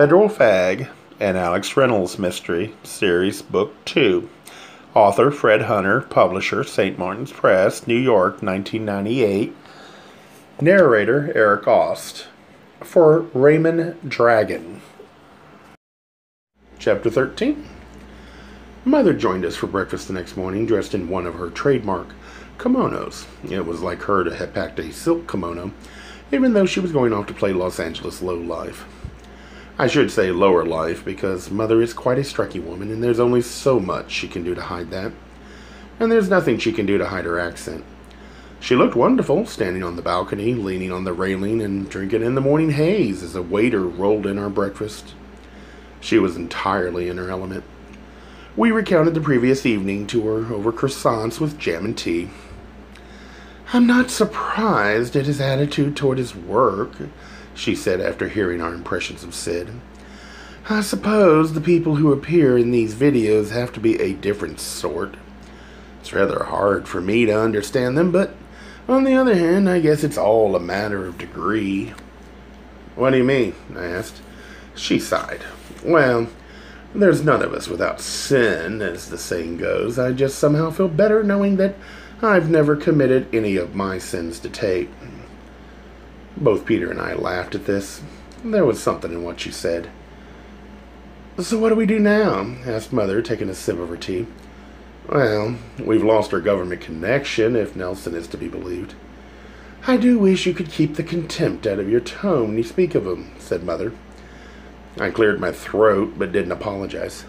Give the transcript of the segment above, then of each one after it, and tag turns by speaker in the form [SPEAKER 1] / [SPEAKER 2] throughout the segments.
[SPEAKER 1] Federal Fag and Alex Reynolds Mystery Series Book 2. Author Fred Hunter. Publisher St. Martin's Press, New York, 1998. Narrator Eric Aust. For Raymond Dragon. Chapter 13. Mother joined us for breakfast the next morning, dressed in one of her trademark kimonos. It was like her to have packed a silk kimono, even though she was going off to play Los Angeles low life. I should say lower life, because Mother is quite a striking woman, and there's only so much she can do to hide that. And there's nothing she can do to hide her accent. She looked wonderful, standing on the balcony, leaning on the railing, and drinking in the morning haze as a waiter rolled in our breakfast. She was entirely in her element. We recounted the previous evening to her over croissants with jam and tea. "I'm not surprised at his attitude toward his work," she said after hearing our impressions of Sid. "I suppose the people who appear in these videos have to be a different sort. It's rather hard for me to understand them, but on the other hand, I guess it's all a matter of degree." "What do you mean?" I asked. She sighed. "Well, there's none of us without sin, as the saying goes. I just somehow feel better knowing that I've never committed any of my sins to tape." Both Peter and I laughed at this. There was something in what she said. "So what do we do now?" asked Mother, taking a sip of her tea. "Well, we've lost our government connection, if Nelson is to be believed." "I do wish you could keep the contempt out of your tone when you speak of him," said Mother. I cleared my throat, but didn't apologize.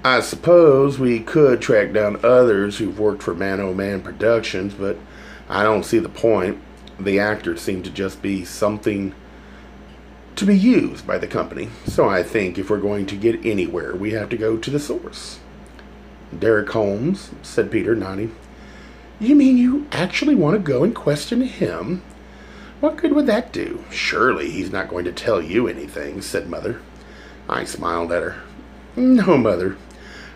[SPEAKER 1] "I suppose we could track down others who've worked for Man O' Man Productions, but I don't see the point. The actors seem to just be something to be used by the company, so I think if we're going to get anywhere, we have to go to the source." "Derek Holmes," said Peter, nodding. "You mean you actually want to go and question him? What good would that do? Surely he's not going to tell you anything," said Mother. I smiled at her. "No, Mother.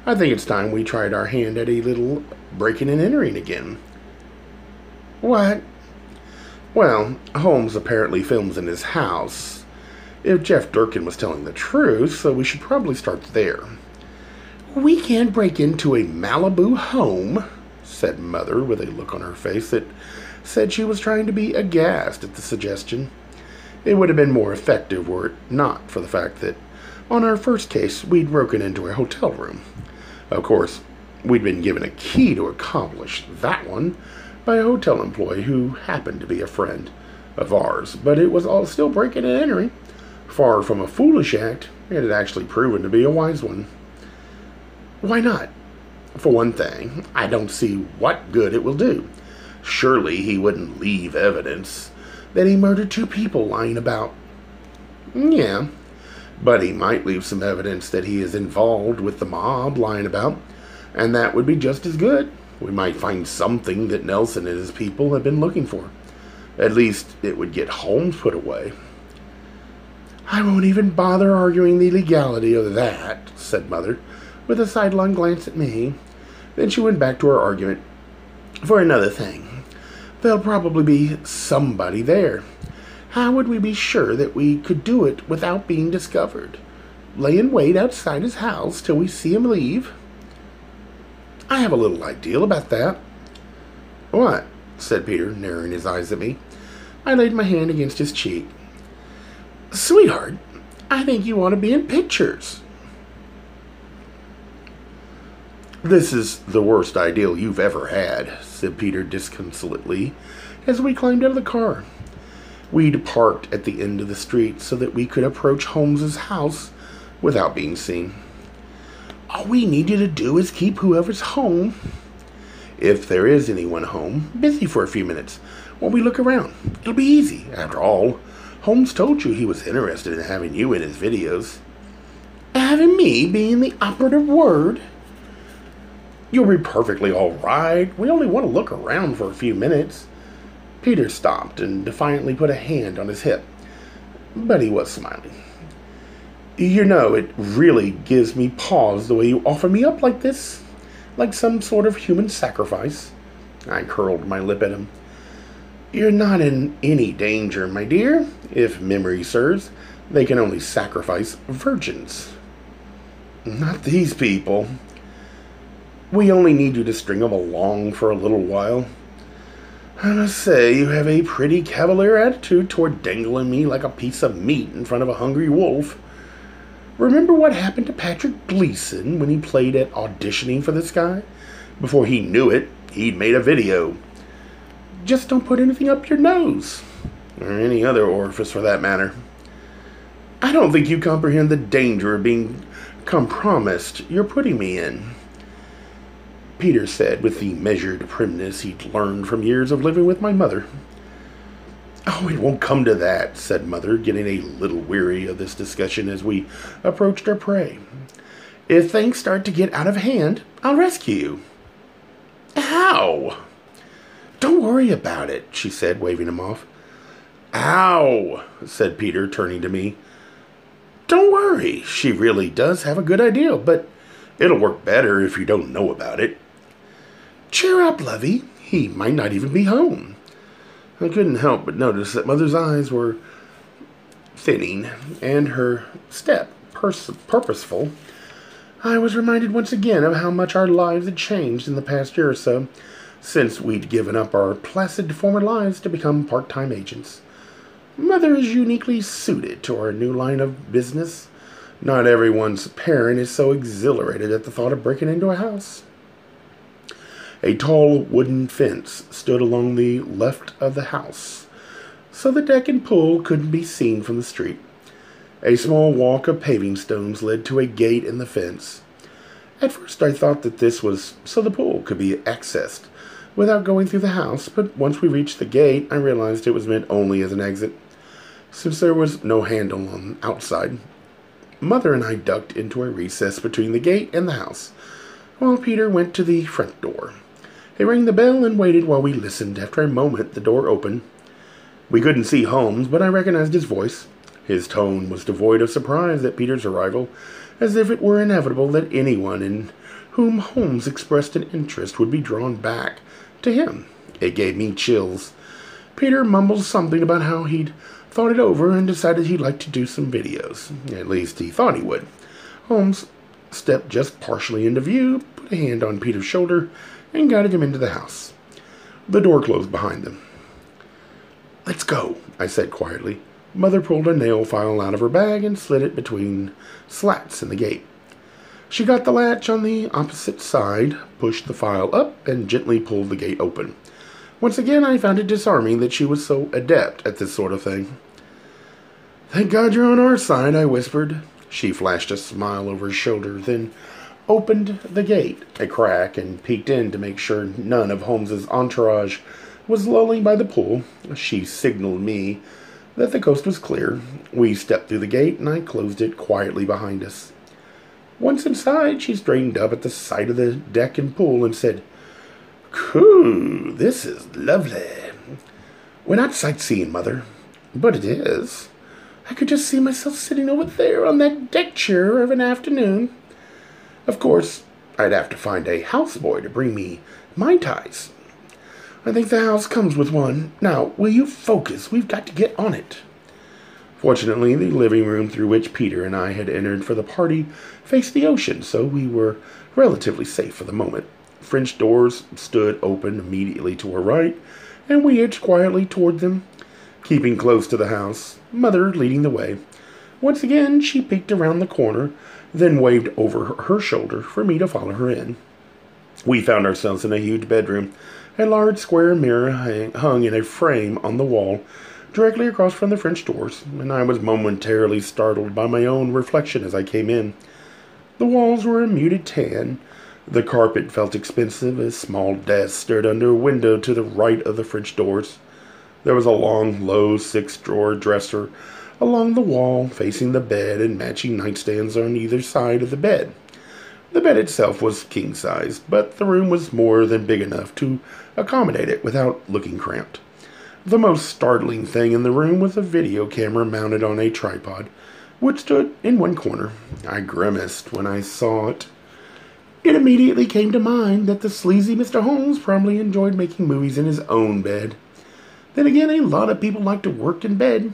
[SPEAKER 1] I think it's time we tried our hand at a little breaking and entering again." "What?" "Well, Holmes apparently films in his house, if Jeff Durkin was telling the truth, so we should probably start there." "We can't break into a Malibu home," said Mother with a look on her face that said she was trying to be aghast at the suggestion. It would have been more effective were it not for the fact that on our first case we'd broken into a hotel room. Of course, we'd been given a key to accomplish that one by a hotel employee who happened to be a friend of ours, but it was all still breaking and entering. Far from a foolish act, it had actually proven to be a wise one. "Why not?" "For one thing, I don't see what good it will do. Surely he wouldn't leave evidence that he murdered 2 people lying about." "Yeah, but he might leave some evidence that he is involved with the mob lying about, and that would be just as good. We might find something that Nelson and his people have been looking for. At least it would get Holmes put away." "I won't even bother arguing the legality of that," said Mother, with a sidelong glance at me. Then she went back to her argument. "For another thing, there'll probably be somebody there. How would we be sure that we could do it without being discovered? Lay in wait outside his house till we see him leave?" "I have a little idea about that." "What?" said Peter, narrowing his eyes at me. I laid my hand against his cheek. "Sweetheart, I think you want to be in pictures." "This is the worst ideal you've ever had," said Peter disconsolately as we climbed out of the car. We'd parked at the end of the street so that we could approach Holmes's house without being seen. "All we need you to do is keep whoever's home, if there is anyone home, busy for a few minutes while we look around. It'll be easy. After all, Holmes told you he was interested in having you in his videos." "Having me being the operative word?" "You'll be perfectly all right. We only want to look around for a few minutes." Peter stopped and defiantly put a hand on his hip, but he was smiling. "You know, it really gives me pause the way you offer me up like this, like some sort of human sacrifice." I curled my lip at him. "You're not in any danger, my dear. If memory serves, They can only sacrifice virgins. Not these people. We only need you to string them along for a little while. I must say, you have a pretty cavalier attitude toward dangling me like a piece of meat in front of a hungry wolf. Remember what happened to Patrick Gleason when he played at auditioning for this guy? Before he knew it, he'd made a video. Just don't put anything up your nose. Or any other orifice for that matter. I don't think you comprehend the danger of being compromised you're putting me in, Peter said with the measured primness he'd learned from years of living with my mother. Oh, it won't come to that, said Mother, getting a little weary of this discussion as we approached our prey. If things start to get out of hand, I'll rescue you. Ow! Don't worry about it, she said, waving him off. Ow, said Peter, turning to me. Don't worry, she really does have a good idea, but it'll work better if you don't know about it. Cheer up, Lovey. He might not even be home. I couldn't help but notice that Mother's eyes were thinning and her step purposeful. I was reminded once again of how much our lives had changed in the past year or so, since we'd given up our placid former lives to become part-time agents. Mother is uniquely suited to our new line of business. Not everyone's parent is so exhilarated at the thought of breaking into a house. A tall wooden fence stood along the left of the house, so the deck and pool couldn't be seen from the street. A small walk of paving stones led to a gate in the fence. At first I thought that this was so the pool could be accessed without going through the house, but once we reached the gate, I realized it was meant only as an exit, since there was no handle on the outside. Mother and I ducked into a recess between the gate and the house, while Peter went to the front door. He rang the bell and waited while we listened. After a moment, the door opened. We couldn't see Holmes, but I recognized his voice. His tone was devoid of surprise at Peter's arrival, as if it were inevitable that anyone in whom Holmes expressed an interest would be drawn back to him. It gave me chills. Peter mumbled something about how he'd thought it over and decided he'd like to do some videos. At least he thought he would. Holmes stepped just partially into view, put a hand on Peter's shoulder, and guided him into the house. The door closed behind them. Let's go, I said quietly. Mother pulled a nail file out of her bag and slid it between slats in the gate. She got the latch on the opposite side, pushed the file up, and gently pulled the gate open. Once again, I found it disarming that she was so adept at this sort of thing. Thank God you're on our side, I whispered. She flashed a smile over her shoulder, then opened the gate a crack and peeked in to make sure none of Holmes's entourage was lolling by the pool. She signaled me that the coast was clear. We stepped through the gate, and I closed it quietly behind us. Once inside, she straightened up at the sight of the deck and pool and said, "Cool, this is lovely. We're not sightseeing, Mother, but it is. I could just see myself sitting over there on that deck chair of an afternoon. Of course, I'd have to find a houseboy to bring me Mai Tais. I think the house comes with one. Now, will you focus? We've got to get on it." Fortunately, the living room through which Peter and I had entered for the party faced the ocean, so we were relatively safe for the moment. French doors stood open immediately to our right, and we edged quietly toward them, keeping close to the house, Mother leading the way. Once again, she peeked around the corner, then waved over her shoulder for me to follow her in. We found ourselves in a huge bedroom. A large square mirror hung in a frame on the wall, directly across from the French doors, and I was momentarily startled by my own reflection as I came in. The walls were a muted tan. The carpet felt expensive. A small desk stood under a window to the right of the French doors. There was a long, low, six-drawer dresser along the wall, facing the bed, and matching nightstands on either side of the bed. The bed itself was king-sized, but the room was more than big enough to accommodate it without looking cramped. The most startling thing in the room was a video camera mounted on a tripod, which stood in one corner. I grimaced when I saw it. It immediately came to mind that the sleazy Mr. Holmes probably enjoyed making movies in his own bed. Then again, a lot of people like to work in bed.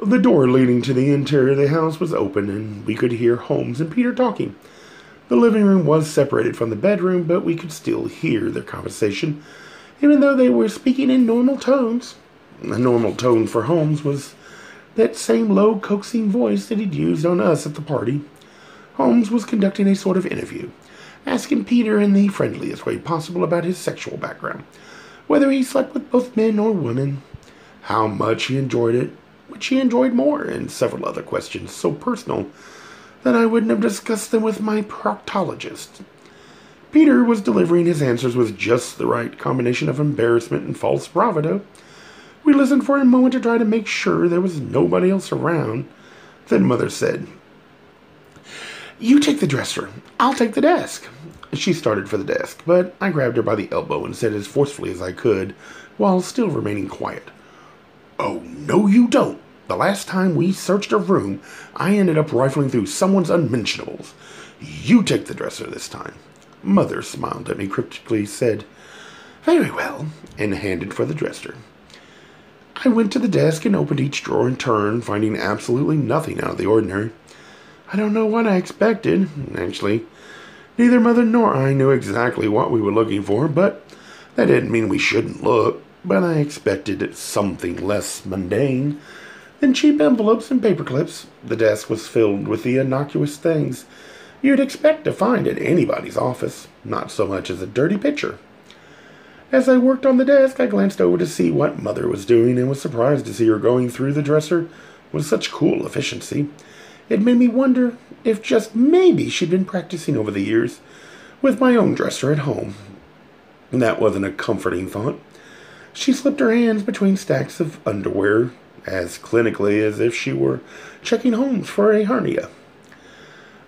[SPEAKER 1] The door leading to the interior of the house was open, and we could hear Holmes and Peter talking. The living room was separated from the bedroom, but we could still hear their conversation, even though they were speaking in normal tones. A normal tone for Holmes was that same low, coaxing voice that he'd used on us at the party. Holmes was conducting a sort of interview, asking Peter in the friendliest way possible about his sexual background, whether he slept with both men or women, how much he enjoyed it, which he enjoyed more, and several other questions so personal that I wouldn't have discussed them with my proctologist. Peter was delivering his answers with just the right combination of embarrassment and false bravado. We listened for a moment to try to make sure there was nobody else around. Then Mother said, "You take the dresser. I'll take the desk." She started for the desk, but I grabbed her by the elbow and said as forcefully as I could, while still remaining quiet, "Oh, no you don't. The last time we searched a room, I ended up rifling through someone's unmentionables. You take the dresser this time." Mother smiled at me cryptically, said, "Very well," and handed for the dresser. I went to the desk and opened each drawer in turn, finding absolutely nothing out of the ordinary. I don't know what I expected. Actually, neither Mother nor I knew exactly what we were looking for, but that didn't mean we shouldn't look. But I expected something less mundane than cheap envelopes and paper clips. The desk was filled with the innocuous things you'd expect to find at anybody's office, not so much as a dirty picture. As I worked on the desk, I glanced over to see what Mother was doing and was surprised to see her going through the dresser with such cool efficiency. It made me wonder if just maybe she'd been practicing over the years with my own dresser at home. That wasn't a comforting thought. She slipped her hands between stacks of underwear as clinically as if she were checking Holmes for a hernia.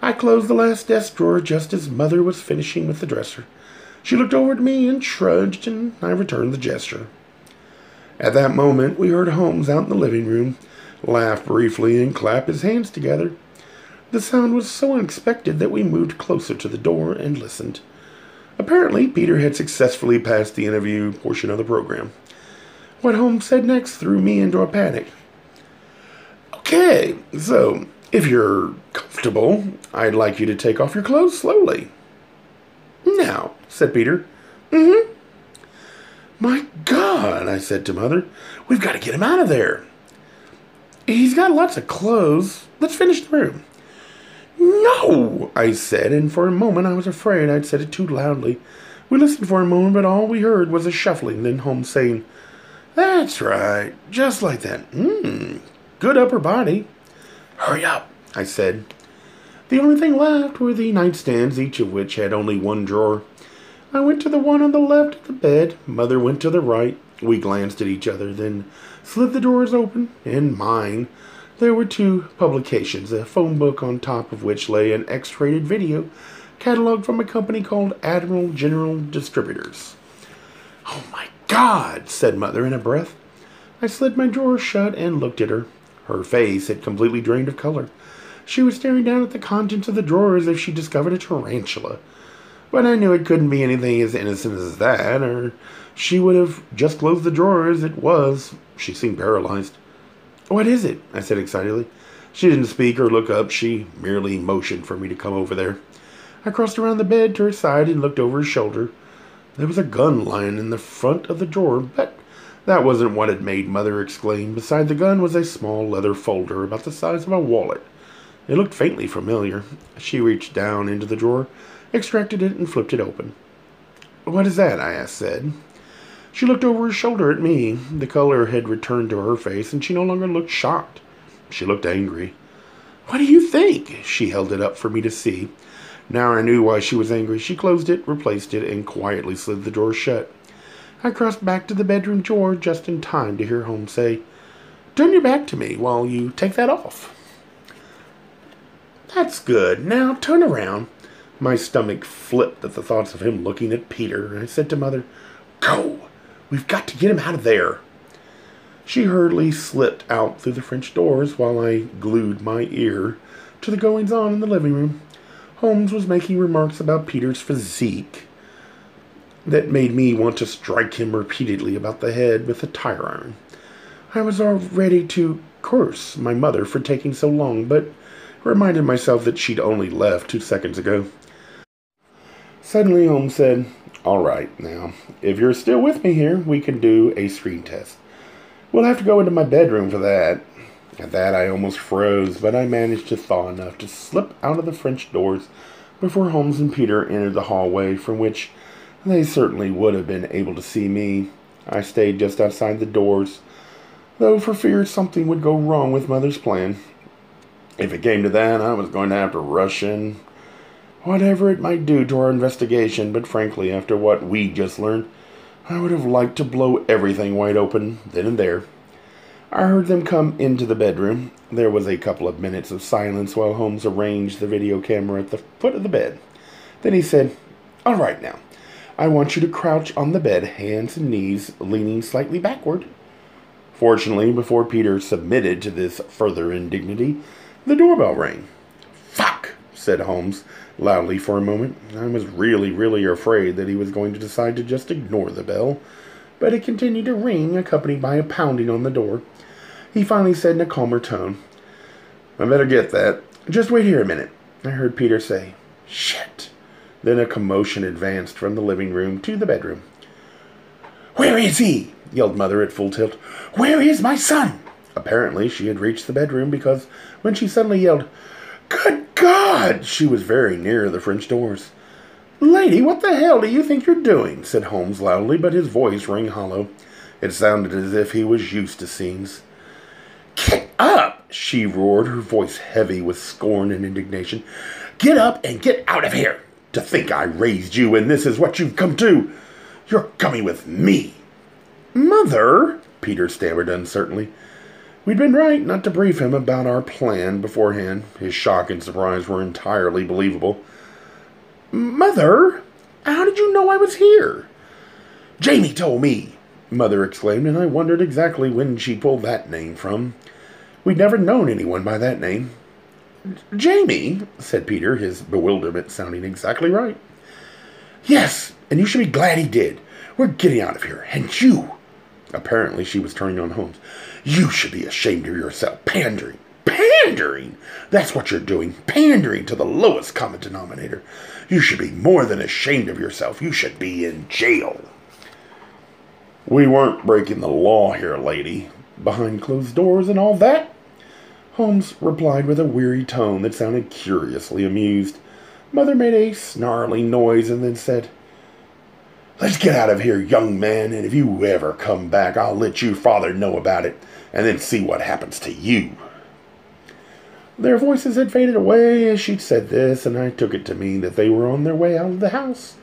[SPEAKER 1] I closed the last desk drawer just as Mother was finishing with the dresser. She looked over at me and shrugged, and I returned the gesture. At that moment, we heard Holmes out in the living room laugh briefly and clap his hands together. The sound was so unexpected that we moved closer to the door and listened. Apparently, Peter had successfully passed the interview portion of the program. What Holmes said next threw me into a panic. "Okay, so if you're comfortable, I'd like you to take off your clothes slowly." "Now," said Peter. "Mm-hmm." "My God," I said to Mother, "we've got to get him out of there." "He's got lots of clothes. Let's finish the room." "No," I said, and for a moment I was afraid I'd said it too loudly. We listened for a moment, but all we heard was a shuffling, then Holmes saying, "That's right, just like that. Good upper body." "Hurry up," I said. The only thing left were the nightstands, each of which had only one drawer. I went to the one on the left of the bed. Mother went to the right. We glanced at each other, then slid the drawers open. In mine, there were two publications, a phone book on top of which lay an X-rated video catalog from a company called Admiral General Distributors. "Oh my God," said Mother in a breath. I slid my drawer shut and looked at her. Her face had completely drained of color. She was staring down at the contents of the drawer as if she discovered a tarantula. But I knew it couldn't be anything as innocent as that, or she would have just closed the drawer as it was. She seemed paralyzed. "What is it?" I said excitedly. She didn't speak or look up. She merely motioned for me to come over there. I crossed around the bed to her side and looked over her shoulder. There was a gun lying in the front of the drawer, but that wasn't what had made Mother exclaim. Beside the gun was a small leather folder about the size of a wallet. It looked faintly familiar. She reached down into the drawer, extracted it, and flipped it open. "What is that?" I said. She looked over her shoulder at me. The color had returned to her face, and she no longer looked shocked. She looked angry. "What do you think?" She held it up for me to see. Now I knew why she was angry. She closed it, replaced it, and quietly slid the door shut. I crossed back to the bedroom door just in time to hear Holmes say, "Turn your back to me while you take that off." "That's good. Now turn around." My stomach flipped at the thoughts of him looking at Peter. I said to Mother, "Go! We've got to get him out of there." She hurriedly slipped out through the French doors while I glued my ear to the goings-on in the living room. Holmes was making remarks about Peter's physique that made me want to strike him repeatedly about the head with a tire iron. I was all ready to curse my mother for taking so long, but reminded myself that she'd only left 2 seconds ago. Suddenly Holmes said, "All right, now, if you're still with me here, we can do a screen test. We'll have to go into my bedroom for that." At that, I almost froze, but I managed to thaw enough to slip out of the French doors before Holmes and Peter entered the hallway, from which they certainly would have been able to see me. I stayed just outside the doors, though for fear something would go wrong with Mother's plan. If it came to that, I was going to have to rush in, whatever it might do to our investigation, but frankly, after what we just learned, I would have liked to blow everything wide open then and there. I heard them come into the bedroom. There was a couple of minutes of silence while Holmes arranged the video camera at the foot of the bed. Then he said, "All right now, I want you to crouch on the bed, hands and knees leaning slightly backward." Fortunately, before Peter submitted to this further indignity, the doorbell rang. "Fuck," said Holmes loudly for a moment. I was really afraid that he was going to decide to just ignore the bell, but it continued to ring, accompanied by a pounding on the door. He finally said in a calmer tone, "I better get that. Just wait here a minute," I heard Peter say. "Shit." Then a commotion advanced from the living room to the bedroom. "Where is he?" yelled Mother at full tilt. "Where is my son?" Apparently she had reached the bedroom, because when she suddenly yelled, "Good God!" she was very near the French doors. "Lady, what the hell do you think you're doing?" said Holmes loudly, but his voice rang hollow. It sounded as if he was used to scenes. "Get up!" she roared, her voice heavy with scorn and indignation. "Get up and get out of here! To think I raised you and this is what you've come to! You're coming with me!" "Mother," Peter stammered uncertainly. We'd been right not to brief him about our plan beforehand. His shock and surprise were entirely believable. "Mother, how did you know I was here?" "Jamie told me," Mother exclaimed, and I wondered exactly when she pulled that name from. We'd never known anyone by that name. "Jamie," said Peter, his bewilderment sounding exactly right. "Yes, and you should be glad he did. We're getting out of here, and you—" Apparently she was turning on Holmes. "You should be ashamed of yourself. Pandering. Pandering! That's what you're doing. Pandering to the lowest common denominator. You should be more than ashamed of yourself. You should be in jail." "We weren't breaking the law here, lady. Behind closed doors and all that," Holmes replied with a weary tone that sounded curiously amused. Mother made a snarling noise and then said, "Let's get out of here, young man, and if you ever come back, I'll let your father know about it, and then see what happens to you." Their voices had faded away as she'd said this, and I took it to mean that they were on their way out of the house.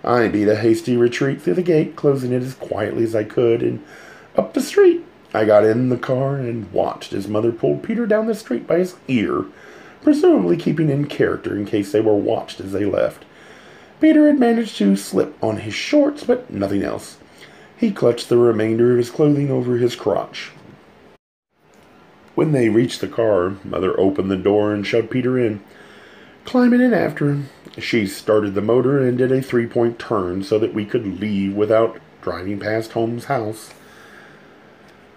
[SPEAKER 1] I beat a hasty retreat through the gate, closing it as quietly as I could, and up the street. I got in the car and watched as Mother pulled Peter down the street by his ear, presumably keeping in character in case they were watched as they left. Peter had managed to slip on his shorts, but nothing else. He clutched the remainder of his clothing over his crotch. When they reached the car, Mother opened the door and shoved Peter in. Climbing in after him, she started the motor and did a 3-point turn so that we could leave without driving past Holmes' house.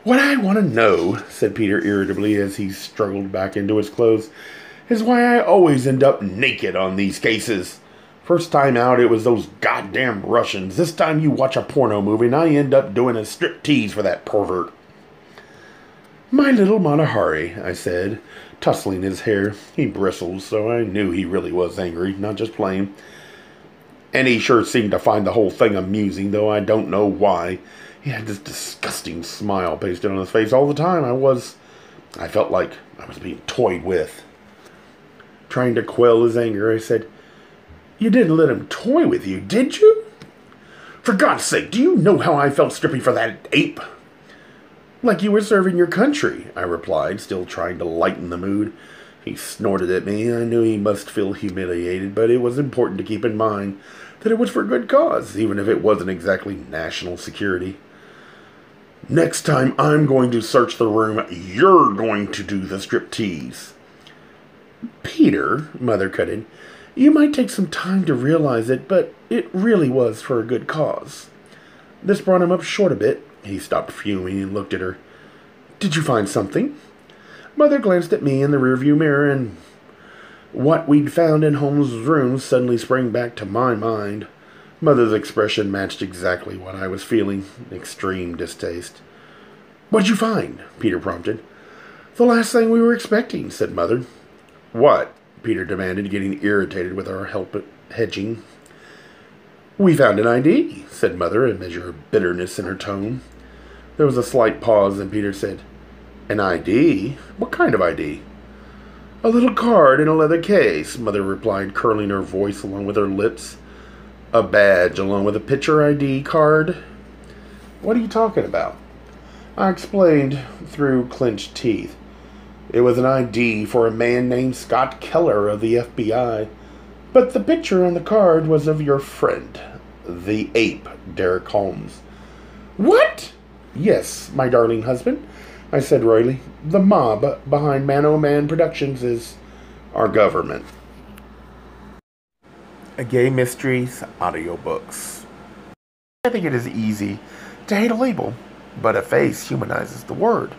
[SPEAKER 1] "What I want to know," said Peter irritably as he struggled back into his clothes, "is why I always end up naked on these cases. First time out, it was those goddamn Russians. This time you watch a porno movie and I end up doing a striptease for that pervert." "My little Monahari," I said, tussling his hair. He bristled, so I knew he really was angry, not just playing. And he sure seemed to find the whole thing amusing, though I don't know why. He had this disgusting smile pasted on his face all the time. I felt like I was being toyed with. Trying to quell his anger, I said, "You didn't let him toy with you, did you?" "For God's sake, do you know how I felt stripping for that ape?" "Like you were serving your country," I replied, still trying to lighten the mood. He snorted at me. I knew he must feel humiliated, but it was important to keep in mind that it was for good cause, even if it wasn't exactly national security. "Next time I'm going to search the room, you're going to do the striptease." "Peter," Mother cut in, "you might take some time to realize it, but it really was for a good cause." This brought him up short a bit. He stopped fuming and looked at her. "Did you find something?" Mother glanced at me in the rearview mirror, and what we'd found in Holmes' room suddenly sprang back to my mind. Mother's expression matched exactly what I was feeling, extreme distaste. "What'd you find?" Peter prompted. "The last thing we were expecting," said Mother. "What?" Peter demanded, getting irritated with our hedging. "We found an ID," said Mother, a measure of bitterness in her tone. There was a slight pause, and Peter said, "An ID? What kind of ID?" "A little card in a leather case," Mother replied, curling her voice along with her lips. "A badge along with a picture ID card?" "What are you talking about?" I explained through clenched teeth. "It was an ID for a man named Scott Keller of the FBI. But the picture on the card was of your friend, the ape, Derek Holmes." "What?" "Yes, my darling husband," I said royally. "The mob behind Man O' Man Productions is our government." A Gay Mysteries audiobooks. I think it is easy to hate a label, but a face humanizes the word.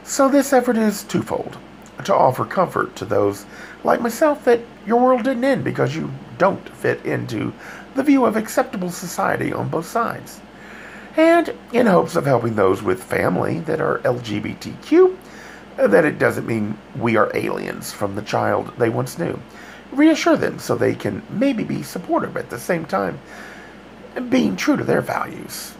[SPEAKER 1] So this effort is twofold: to offer comfort to those like myself that your world didn't end because you don't fit into the view of acceptable society on both sides, and in hopes of helping those with family that are LGBTQ, that it doesn't mean we are aliens from the child they once knew. Reassure them so they can maybe be supportive at the same time, being true to their values.